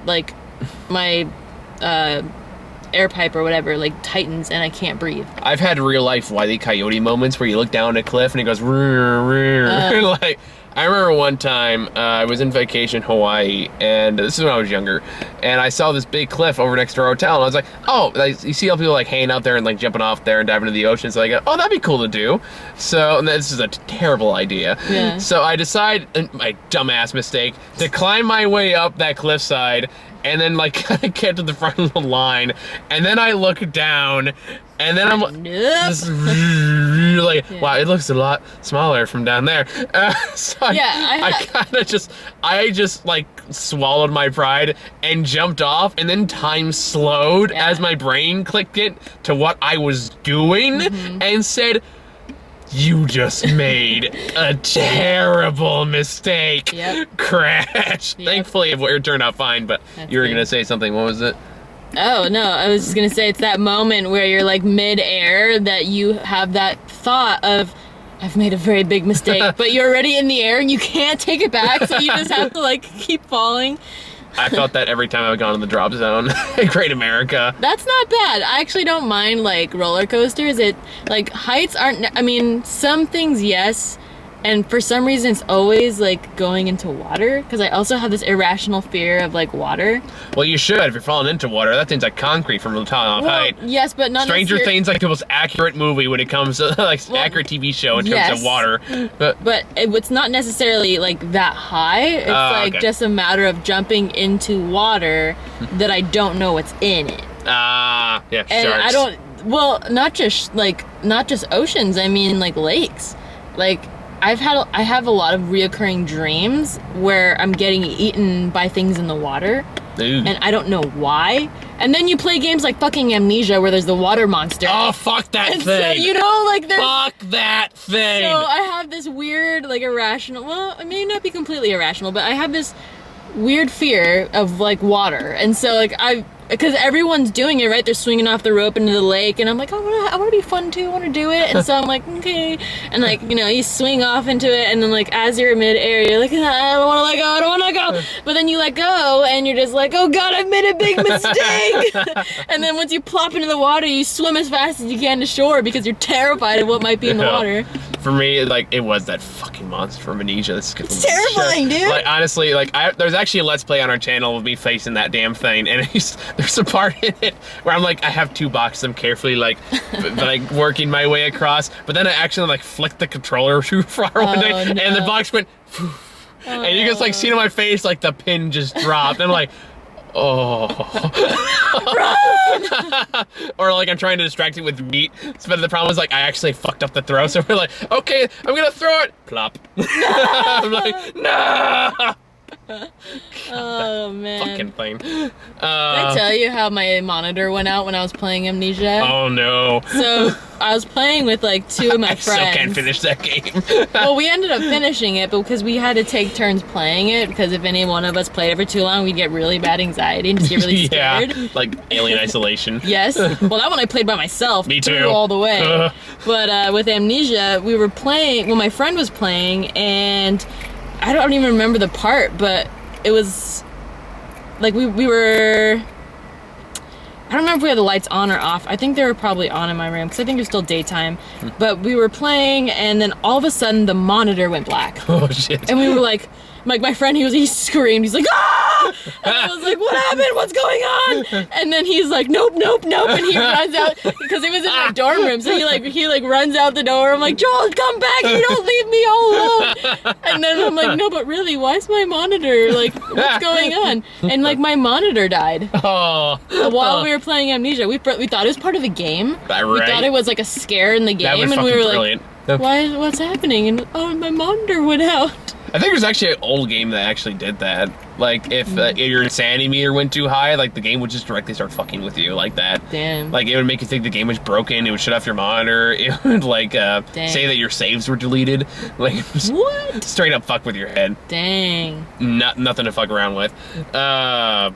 air pipe or whatever like tightens and I can't breathe. I've had real life Wile E. Coyote moments where you look down a cliff and it goes like. I remember one time I was in vacation in Hawaii, and this is when I was younger, and I saw this big cliff over next to our hotel, and I was like, oh, like, you see all people like hanging out there and like jumping off there and diving into the ocean, so I go, oh, that'd be cool to do. So, and this is a terrible idea. Yeah. So I decide, my dumbass mistake, to climb my way up that cliffside, and then like kind of get to the front of the line, and then I look down, and then I'm just like, wow, it looks a lot smaller from down there. So I just like swallowed my pride and jumped off, and then time slowed as my brain clicked it to what I was doing and said, you just made a terrible mistake. Yep. Crash. Yep. Thankfully, it turned out fine, but That's you were good. going to say something. What was it? Oh, no, I was just gonna say it's that moment where you're like mid-air that you have that thought of, I've made a very big mistake, but you're already in the air and you can't take it back, so you just have to like keep falling. I felt that every time I've gone in the drop zone in Great America. That's not bad. I actually don't mind like roller coasters. It like heights aren't, I mean, some things yes, and for some reason it's always like going into water, because I also have this irrational fear of like water. Well, you should if you're falling into water. That thing's like concrete from the top of height. Yes, but not Stranger necessar- Things like the most accurate movie when it comes to like accurate TV show in terms yes. of water. But it's not necessarily like that high. It's like okay. just a matter of jumping into water that I don't know what's in it. yeah, And sharks. I don't, well, not just oceans, I mean like lakes. Like I have a lot of reoccurring dreams where I'm getting eaten by things in the water. Ooh. And I don't know why. And then you play games like fucking Amnesia where there's the water monster. Oh, fuck that and thing. so, you know, like there's... Fuck that thing. So I have this weird, like, irrational... Well, it may not be completely irrational, but I have this weird fear of, like, water. And so, like, because everyone's doing it, right? They're swinging off the rope into the lake, and I'm like, I want to be fun too. I want to do it. And so I'm like, okay. And like, you know, you swing off into it, and then like as you're mid-air, you're like, I don't want to let go. I don't want to let go. But then you let go, and you're just like, oh God, I've made a big mistake. And then once you plop into the water, you swim as fast as you can to shore because you're terrified of what might be in the water. For me, like, it was that fucking monster from Amnesia. It's terrifying, dude. Like, honestly, like, there's actually a Let's Play on our channel with me facing that damn thing, and there's a part in it where I'm like, I have two boxes, I'm carefully, like, like working my way across, but then I actually, like, flicked the controller too far one day, and the box went, and you just, like, see on my face, like, the pin just dropped, and I'm like, oh. Or like I'm trying to distract it with meat. But the problem is like I actually fucked up the throw. So we're like, okay, I'm gonna throw it. Plop. I'm like, no. Oh man. Fucking thing. Did I tell you how my monitor went out when I was playing Amnesia? Oh no. So I was playing with like two of my I friends. still can't finish that game. Well, we ended up finishing it because we had to take turns playing it, because if any one of us played it for too long, we'd get really bad anxiety and just get really scared. Yeah, like Alien Isolation. Yes. Well, that one I played by myself. Me too. Through all the way. But with Amnesia, we were playing, well, my friend was playing, and I don't even remember the part, but it was like we were, I don't remember if we had the lights on or off. I think they were probably on in my room because I think it was still daytime. But we were playing, and then all of a sudden the monitor went black. Oh shit. And we were like my friend, he screamed. He's like, ah! And I was like, what happened? What's going on? And then he's like, nope. And he runs out, because it was in my dorm room. So he runs out the door. I'm like, Joel, come back. You don't leave me all alone. And then I'm like, no, but really, why is my monitor, like, what's going on? And like my monitor died. Oh. While we were playing Amnesia. We thought it was part of the game. Right. We thought it was like a scare in the game. That was and fucking we were brilliant. like, what's happening? And oh, my monitor went out. I think there's actually an old game that actually did that. Like, if your insanity meter went too high, like, the game would just directly start fucking with you like that. Damn. Like, it would make you think the game was broken. It would shut off your monitor. It would, like, say that your saves were deleted. Like, What? straight up fuck with your head. Dang. Nothing to fuck around with. Oh,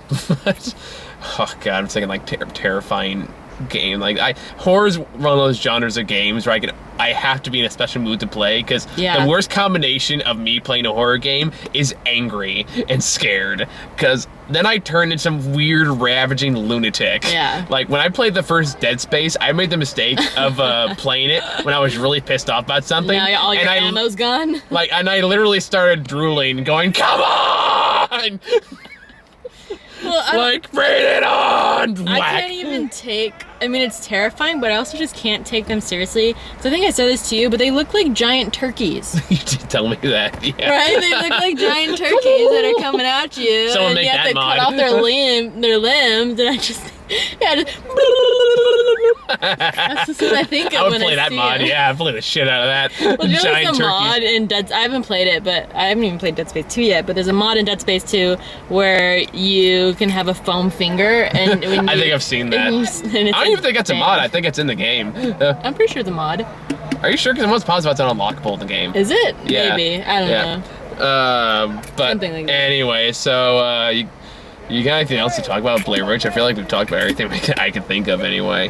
God, I'm thinking, like, terrifying game. Like, horror's one of those genres of games where I have to be in a special mood to play, because the worst combination of me playing a horror game is angry and scared, because then I turn into some weird ravaging lunatic. Yeah. Like when I played the first Dead Space, I made the mistake of playing it when I was really pissed off about something. Now all your ammo's gone? Like, and I literally started drooling, going, come on! Well, like, bring it on! I Whack. can't even take, I mean, it's terrifying, but I also just can't take them seriously. So I think I said this to you, but they look like giant turkeys. You did tell me that, yeah. Right? They look like giant turkeys that are coming at you. Someone and make you have that to mod. cut off their limbs, and I just, just that's just what I think of I would when play I that see mod, it. yeah, I'd play the shit out of that. Well, there's Giant a turkeys. mod in Dead. I haven't played it, but I haven't even played Dead Space 2 yet. But there's a mod in Dead Space 2 where you can have a foam finger, and when I think I've seen that. and it's I don't even think that's a mod. I think it's in the game. I'm pretty sure it's a mod. Are you sure? Because once positive, it's unlockable in the game. Is it? Yeah. Maybe. I don't know. But Something like that. anyway, so you got anything else to talk about Blair Witch? I feel like we've talked about everything I can think of anyway.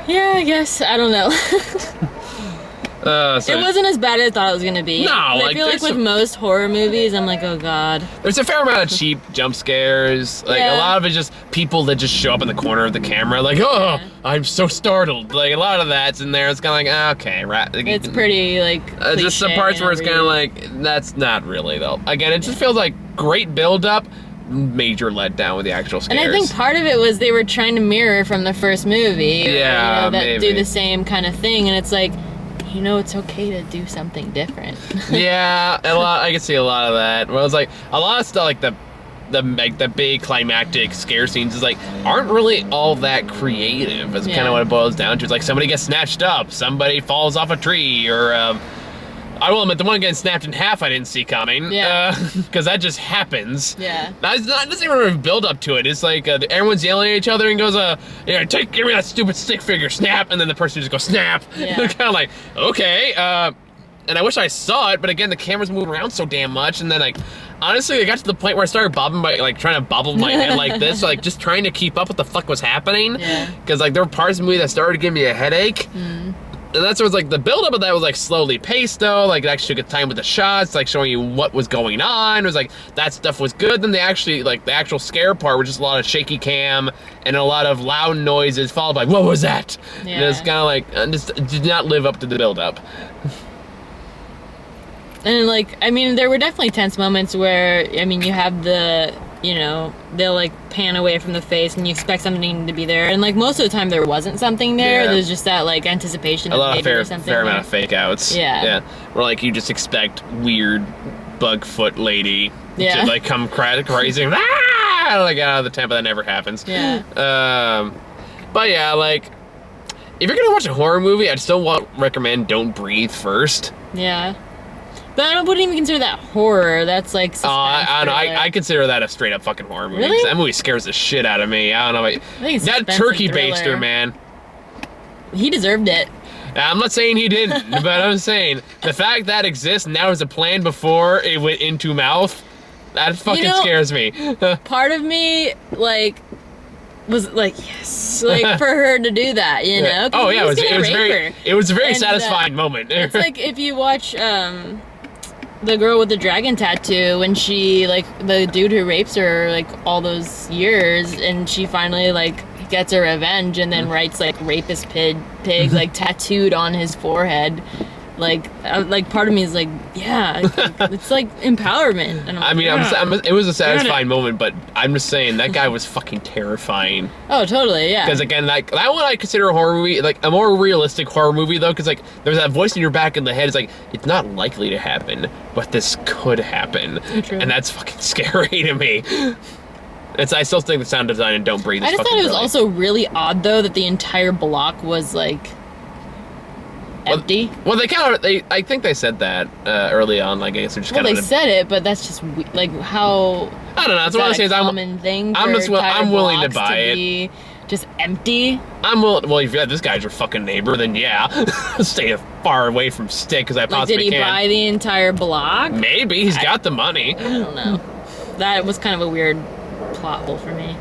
Yeah, I guess. I don't know. So it wasn't as bad as I thought it was gonna be. No, And like, I feel like with most horror movies, I'm like, oh god. there's a fair amount of cheap jump scares. Like a Yeah. lot of it's just people that just show up in the corner of the camera, like, oh, Yeah. I'm so startled. Like a lot of that's in there. It's kind of like, okay, right. Like, It's pretty like. just some cliche parts where it's and kind of like, that's not really though. Again, it just feels like great build up, major letdown with the actual scares. And I think part of it was they were trying to mirror from the first movie. Yeah, that maybe. do the same kind of thing, and it's like, it's okay to do something different. Yeah, I can see a lot of that. Well, it's like a lot of stuff, like the big climactic scare scenes, is like aren't really all that creative. That's kind Yeah. of what it boils down to. It's like somebody gets snatched up, somebody falls off a tree, or I will admit the one getting snapped in half I didn't see coming. Yeah. Because that just happens. Yeah. It doesn't even really build up to it. It's like everyone's yelling at each other and goes, give me that stupid stick figure, snap, and then the person just goes, snap. Yeah. Kind of like, okay. And I wish I saw it, but again, the camera's moving around so damn much, and then like, honestly, I got to the point where I started trying to bobble my head like this, like just trying to keep up what the fuck was happening. Yeah. Because like there were parts of the movie that started to give me a headache. And that's where it's like the build-up of that was like slowly paced though, like it actually took time with the shots, like showing you what was going on. It was like that stuff was good. Then the actual scare part was just a lot of shaky cam and a lot of loud noises followed by what was that? Yeah. And it's kind of like just did not live up to the build-up. And like, I mean, there were definitely tense moments where, I mean, you have the, they'll like pan away from the face and you expect something to be there. And like most of the time there wasn't something there. Yeah. There's just that like anticipation A of lot of maybe fair there's something amount there. of fake outs. Yeah. Where like you just expect weird bugfoot lady Yeah. to like come crazy like out of the tent, but that never happens. Yeah. But yeah, like if you're gonna watch a horror movie, I'd still recommend Don't Breathe first. Yeah. But I wouldn't even consider that horror. That's like suspense I consider that a straight up fucking horror movie. 'Cause Really? that movie scares the shit out of me. I don't know. think it's That suspense turkey and thriller. baster, man. He deserved it. I'm not saying he didn't, but I'm saying the fact that exists now as a plan before it went into mouth, that fucking scares me. Part of me, like, was like, yes, like for her to do that, you know? 'Cause Oh he yeah, it was a very And, satisfying moment. It's like if you watch the girl with the dragon tattoo, when she, like, the dude who rapes her like all those years, and she finally like gets her revenge and then writes like rapist pig like tattooed on his forehead. Like part of me is like, yeah, it's like empowerment. And I mean, it was a satisfying moment, but I'm just saying that guy was fucking terrifying. Oh, totally, yeah. Because again, like that one I consider a horror movie, like a more realistic horror movie though, because like there's that voice in your back in the head. It's like it's not likely to happen, but this could happen, True. and that's fucking scary to me. I still think the sound design and Don't Breathe is I just fucking thought it was brilliant. also really odd though that the entire block was like empty. Well, I think they said that early on. Like, I guess they're just Well, kind they of. said it, but that's just like how. I don't know. That's what I'm is saying. that a I'm common thing. I'm for just entire I'm willing to blocks buy it. be just empty. I'm willing. Well, if this guy's your fucking neighbor, then yeah, stay as far away from stick as I Like, possibly did he can. buy the entire block? Maybe he's got the money. I don't know. That was kind of a weird plot hole for me,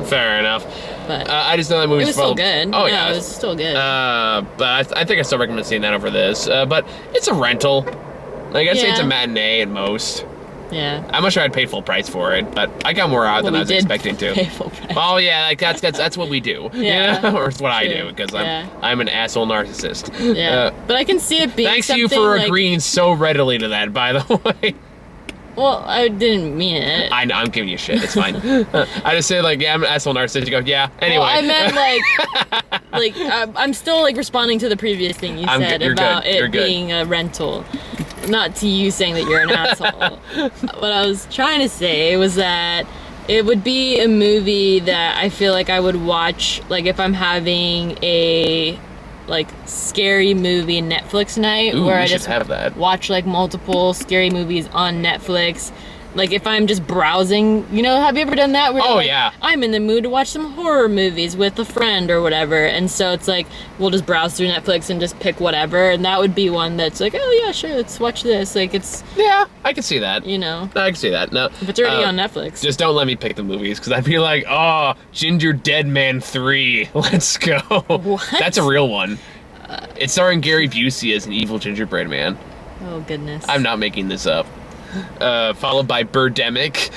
Fair enough. but I just know that movie's it was still good. Oh No, yeah, it was still good. but I think I still recommend seeing that over this. But it's a rental. Like I'd say it's a Yeah. matinee at most. yeah. I'm not sure I'd pay full price for it, but I got more out Well, than we I was did expecting to. pay full price. Oh yeah, like that's what we do. Yeah. Or it's what I do True. because Yeah. I'm an asshole narcissist. Yeah, but I can see it being. Thanks to you something for like, agreeing so readily to that, by the way. Well, I didn't mean it. I know, I'm giving you shit. It's fine. I just say like, yeah, I'm an asshole narcissist. You go, yeah. Anyway. Well, I meant like, I'm still like responding to the previous thing you said you're about good. You're it good. being a rental, not to you saying that you're an asshole. What I was trying to say was that it would be a movie that I feel like I would watch, like if I'm having a like scary movie Netflix night Ooh, where we I should just have that. watch like multiple scary movies on Netflix Like if I'm just browsing, have you ever done that? Where Oh, like, yeah. I'm in the mood to watch some horror movies with a friend or whatever, and so it's like we'll just browse through Netflix and just pick whatever, and that would be one that's like, oh yeah, sure, let's watch this. Like it's Yeah, I can see that. No, I can see that. No, if it's already on Netflix. Just don't let me pick the movies, because I'd be like, oh, Ginger Dead Man 3, let's go. What? That's a real one. It's starring Gary Busey as an evil gingerbread man. Oh goodness. I'm not making this up. Followed by Birdemic.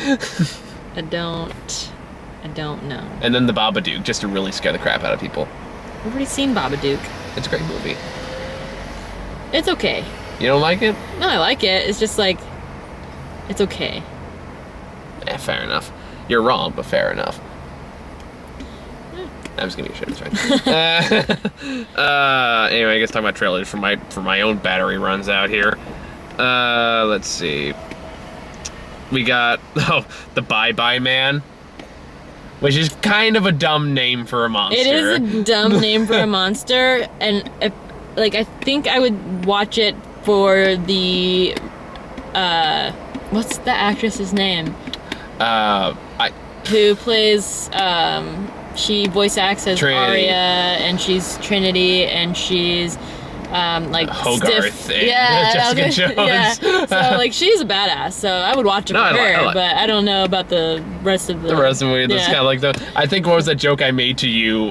I don't know. And then The Babadook, just to really scare the crap out of people. I've already seen Babadook. It's a great movie. It's okay. You don't like it? No, I like it. It's just like, it's okay. Fair enough. You're wrong, but fair enough. I'm just giving you shit. It's fine. Anyway, I guess talking about trailers for my own battery runs out here. Let's see. We got the Bye Bye Man, which is kind of a dumb name for a monster. It is a dumb name for a monster, and I think I would watch it for the what's the actress's name? Who plays she voice acts as Trinity. Arya, and she's Trinity, and she's Hogarth stiff. and Jessica Jones. Yeah. So like she's a badass. So I would watch it for her, but I don't know about the rest of the. The rest of the movie, that's kind of like I think what was that joke I made to you,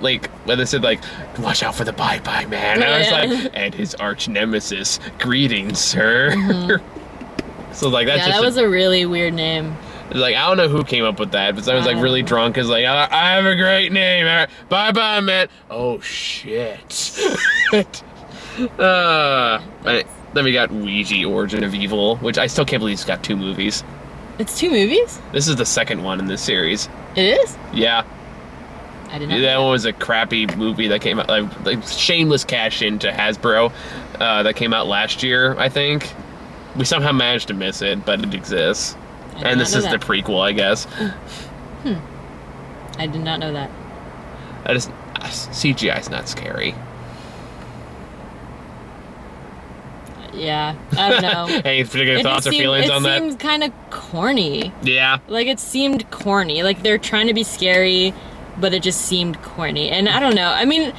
like when they said like, watch out for the Bye Bye Man, and I was like, and his arch nemesis, greetings, sir. Mm-hmm. So like that's that was a really weird name. Like, I don't know who came up with that, but I was like really drunk. Is like, I have a great name. All right, Bye Bye Man. Oh shit. Then we got Ouija, Origin of Evil, which I still can't believe it's got 2 movies. It's 2 movies? This is the second one in this series. It is? Yeah. I didn't know. That one was a crappy movie that came out, like shameless cash into Hasbro, that came out last year, I think. We somehow managed to miss it, but it exists. And this is the prequel, I guess. I did not know that. CGI's not scary. Yeah, I don't know. Any particular thoughts or feelings on that? It seemed kind of corny. Yeah. Like, it seemed corny. Like, they're trying to be scary, but it just seemed corny. And I don't know. I mean,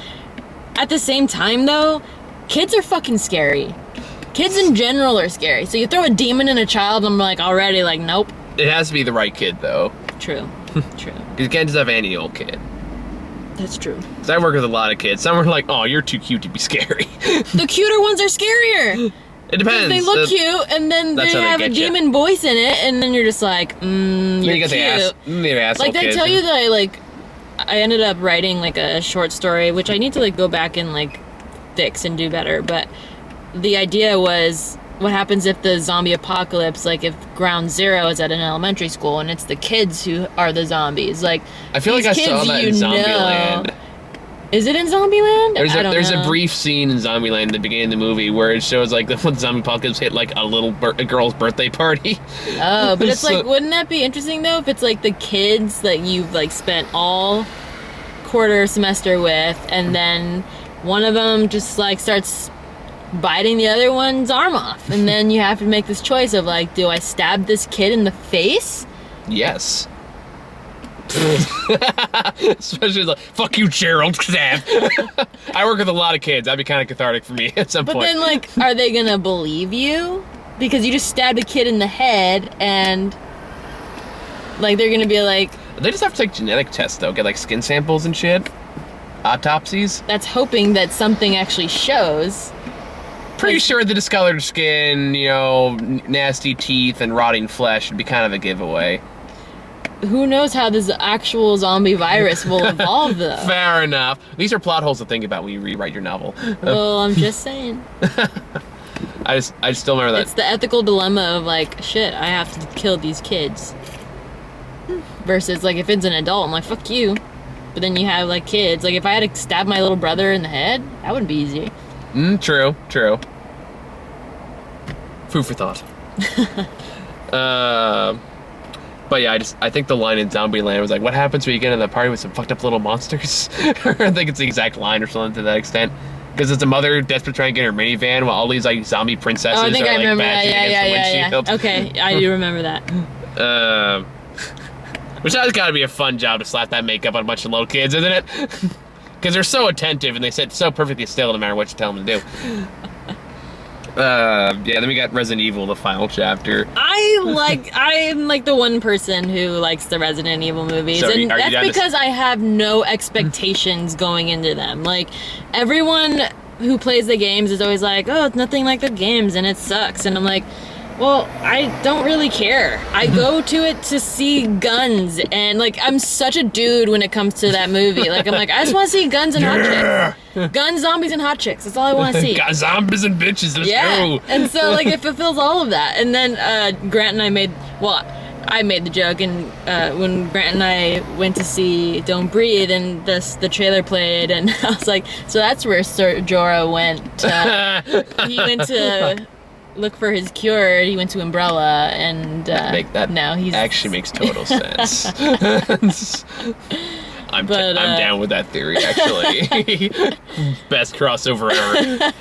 at the same time, though, kids are fucking scary. Kids in general are scary. So you throw a demon in a child, and I'm like, already, like, nope. It has to be the right kid, though. True. True. You can't just have any old kid. That's true. Because I work with a lot of kids. Some are like, oh, you're too cute to be scary. The cuter ones are scarier. It depends. They look cute, and then they have a demon voice in it, and then you're just like, you're cute. The asshole Like, did I tell you that I ended up writing, like, a short story, which I need to, like, go back and, like, fix and do better, but the idea was, what happens if the zombie apocalypse, like, if ground zero is at an elementary school, and it's the kids who are the zombies, like, I feel like I saw that in Zombieland. Is it in Zombieland? There's a brief scene in Zombieland at the beginning of the movie where it shows like when the zombie apocalypse hit like a girl's birthday party. Oh, but it's like, wouldn't that be interesting though if it's like the kids that you've like spent all quarter semester with, and then one of them just like starts biting the other one's arm off, and then you have to make this choice of like, do I stab this kid in the face? Yes. Especially like, fuck you, Gerald. Stab. I work with a lot of kids. That'd be kind of cathartic for me at some point. But then, like, are they gonna believe you? Because you just stabbed a kid in the head, and like they're gonna be like, they just have to take genetic tests though, get like skin samples and shit, autopsies. That's hoping that something actually shows. Pretty sure the discolored skin, nasty teeth and rotting flesh would be kind of a giveaway. Who knows how this actual zombie virus will evolve, though? Fair enough. These are plot holes to think about when you rewrite your novel. Well, I'm just saying. I just still remember that. It's the ethical dilemma of like, shit, I have to kill these kids. Versus like, if it's an adult, I'm like, fuck you. But then you have like kids. Like, if I had to stab my little brother in the head, that wouldn't be easy. True. Food for thought. But yeah, I think the line in Zombieland was like, what happens when you get in the party with some fucked up little monsters? I think it's the exact line or something to that extent. Because it's a mother desperate trying to get her minivan while all these like zombie princesses are like bashing against the Yeah. killed. Okay, I do remember that. Which has got to be a fun job to slap that makeup on a bunch of little kids, isn't it? Because they're so attentive and they sit so perfectly still no matter what you tell them to do. Then we got Resident Evil, the final chapter. I'm like the one person who likes the Resident Evil movies, So and are you that's because I have no expectations going into them. Like, everyone who plays the games is always like, oh, it's nothing like the games and it sucks, and I'm like, well, I don't really care. I go to it to see guns, and like, I'm such a dude when it comes to that movie. Like, I'm like, I just want to see guns and hot chicks. Guns, zombies, and hot chicks. That's all I want to see. Got zombies and bitches, let's go. And so, like, it fulfills all of that. And then Grant and I I made the joke, and when Grant and I went to see Don't Breathe, and the trailer played, and I was like, so that's where Sir Jorah went. He went to look for his cure. He went to Umbrella, and now he's actually makes total sense. I'm down with that theory, actually. Best crossover ever.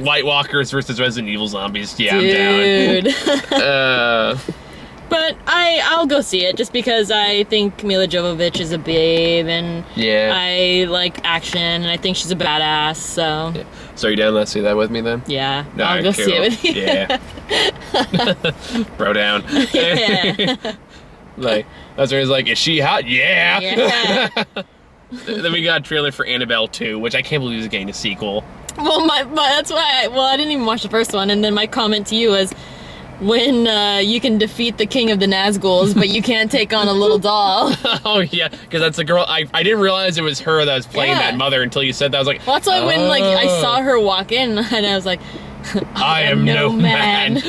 White Walkers versus Resident Evil zombies. Yeah, Dude. I'm down. But I'll go see it just because I think Mila Jovovich is a babe, and I like action, and I think she's a badass. So. Yeah. So are you down to see that with me then? Yeah, I'll go see it with you. Yeah. Bro down. Yeah. Like, that's where he's like, is she hot? Yeah. Yeah. Then we got a trailer for Annabelle 2, which I can't believe is getting a sequel. Well, that's why I didn't even watch the first one, and then my comment to you was, when you can defeat the king of the Nazguls, but you can't take on a little doll. Oh, yeah, because that's the girl. I didn't realize it was her that was playing that mother until you said that. I was like, well, that's why when I saw her walk in, and I was like, I am no man.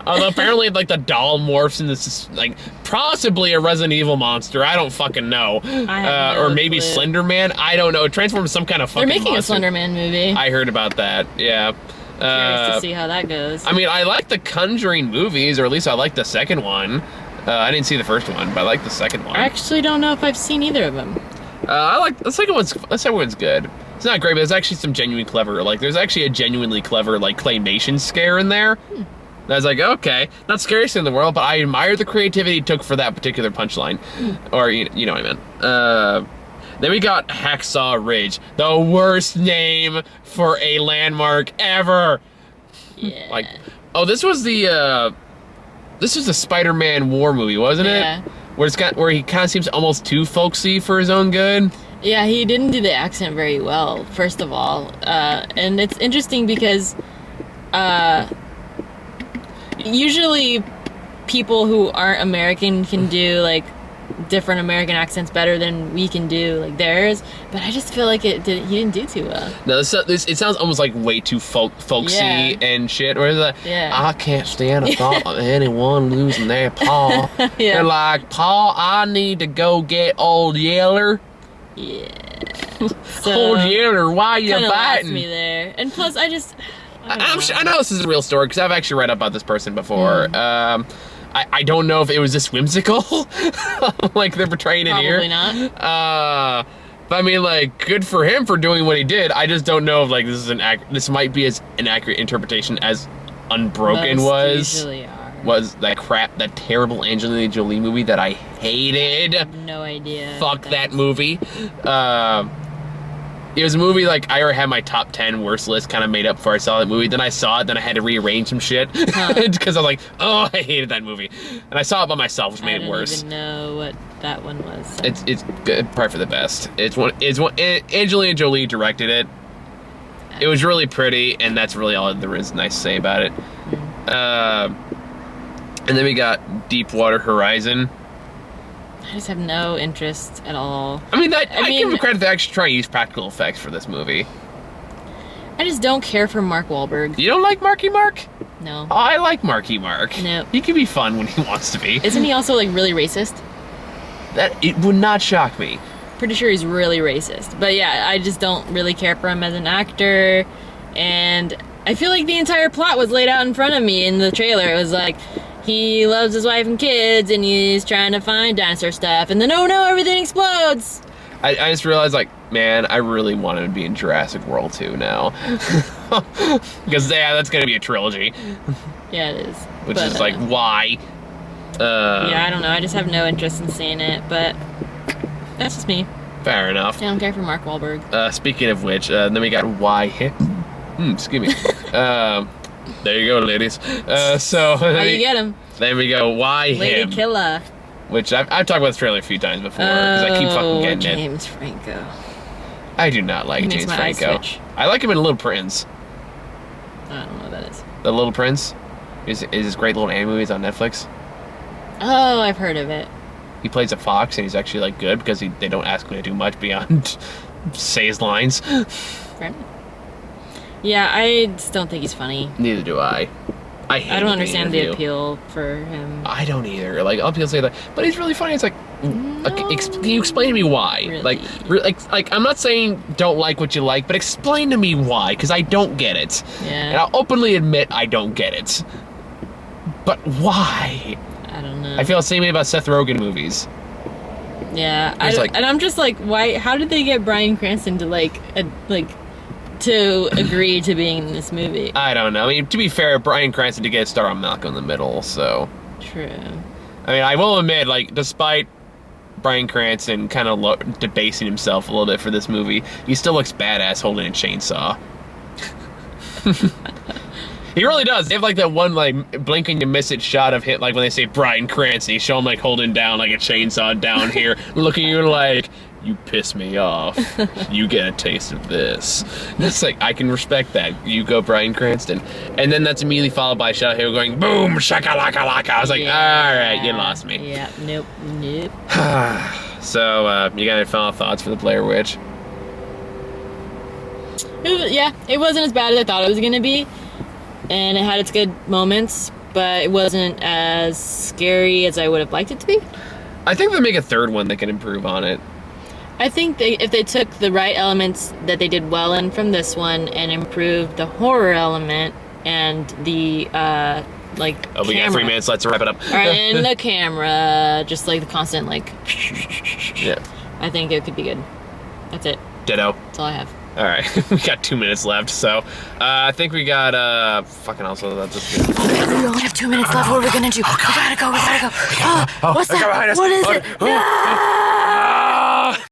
Although apparently, like, the doll morphs into this, like, possibly a Resident Evil monster. I don't fucking know. Or maybe clue. Slender Man. I don't know. It transforms some kind of fucking They're making monster. a Slender Man movie. I heard about that. Yeah. Curious to see how that goes. I mean, I like the Conjuring movies, or at least I like the second one. I didn't see the first one, but I like the second one. I actually don't know if I've seen either of them. I like the second one's. The second one's good. It's not great, but there's actually some genuine clever. Like, there's actually a genuinely clever, like, claymation scare in there. And I was like, okay, not scariest in the world, but I admire the creativity it took for that particular punchline. Or you know what I meant. Then we got Hacksaw Ridge, the worst name for a landmark ever. Yeah. Like, oh, this was the Spider-Man War movie, wasn't it? Where he kind of seems almost too folksy for his own good. Yeah, he didn't do the accent very well, first of all. And it's interesting because usually people who aren't American can do, like, different American accents better than we can do, like, theirs, but I just feel like he didn't do too well. No, it sounds almost like way too folksy and shit. Where like, I can't stand the thought of anyone losing their paw. They're like, Paw, I need to go get Old Yeller. Yeah. Old Yeller, why you biting? biting? Me there, and plus I know this is a real story because I've actually read about this person before. I don't know if it was this whimsical, like they're portraying it here. Probably not. But I mean, like, good for him for doing what he did. I just don't know if, like, this might be as an accurate interpretation as Unbroken was that terrible Angelina Jolie movie that I hated. I have no idea. Fuck that movie. It was a movie, like, I already had my top 10 worst list kind of made up before I saw that movie. Then I saw it, then I had to rearrange some shit. Because I was like, oh, I hated that movie. And I saw it by myself, which made it worse. I don't even know what that one was. So. It's good, probably for the best. It's one. Angelina Jolie directed it. It was really pretty, and that's really all there is nice to say about it. And then we got Deepwater Horizon. I just have no interest at all. I mean, I give him credit for actually trying to use practical effects for this movie. I just don't care for Mark Wahlberg. You don't like Marky Mark? No. Oh, I like Marky Mark. No. He can be fun when he wants to be. Isn't he also, like, really racist? It would not shock me. Pretty sure he's really racist. But yeah, I just don't really care for him as an actor. And I feel like the entire plot was laid out in front of me in the trailer. It was like, he loves his wife and kids, and he's trying to find dinosaur stuff, and then, oh no, everything explodes! I just realized, like, man, I really wanted to be in Jurassic World 2 now. Because, yeah, that's gonna be a trilogy. Yeah, it is. Which is like, why? Yeah, I don't know. I just have no interest in seeing it, but that's just me. Fair enough. I don't care for Mark Wahlberg. Speaking of which, then we got why him. Excuse me. There you go, ladies. So How you get him? Then we go why Lady him, Killer. which I've talked about this trailer a few times before because I keep fucking getting James Franco. I do not like He makes James my eyes Franco. twitch. I like him in Little Prince. I don't know what that is. The Little Prince is this great little anime movies on Netflix. Oh, I've heard of it. He plays a fox and he's actually like good because they don't ask him to do much beyond say his lines. Fair enough. Yeah, I just don't think he's funny. Neither do I. I hate I don't understand the interview. appeal for him. I don't either. Like, other people say that, but he's really funny. It's like, can you explain to me why? Really? Like, I'm not saying don't like what you like, but explain to me why, because I don't get it. Yeah. And I'll openly admit I don't get it. But why? I don't know. I feel the same way about Seth Rogen movies. Yeah, It's like- and I'm just like, why? How did they get Bryan Cranston to to agree to being in this movie? I don't know. I mean, to be fair, Bryan Cranston did get a star on Malcolm in the Middle, so. True. I mean, I will admit, like, despite Bryan Cranston kind of debasing himself a little bit for this movie, he still looks badass holding a chainsaw. He really does. They have like that one like blink and you miss it shot of hit, like when they say Bryan Cranston, you show him like holding down like a chainsaw down here, looking at you like, you piss me off. You get a taste of this. It's like, I can respect that. You go Bryan Cranston. And then that's immediately followed by a shot of him going, boom, shaka-laka-laka. I was like, all right, you lost me. Yeah, nope. So, you got any final thoughts for the Blair Witch? It wasn't as bad as I thought it was gonna be, and it had its good moments, but it wasn't as scary as I would have liked it to be. I think if they make a third one, they can improve on it. I think if they took the right elements that they did well in from this one and improved the horror element and the like Oh, we got 3 minutes. Let's wrap it up. All right, and the camera, just like the constant like. Yeah. I think it could be good. That's it. Ditto. That's all I have. All right, we got 2 minutes left, so I think we got fucking also that's just good. We only have 2 minutes left. What are we gonna do? We gotta go. Oh, What's they're that? behind us. What is it? No!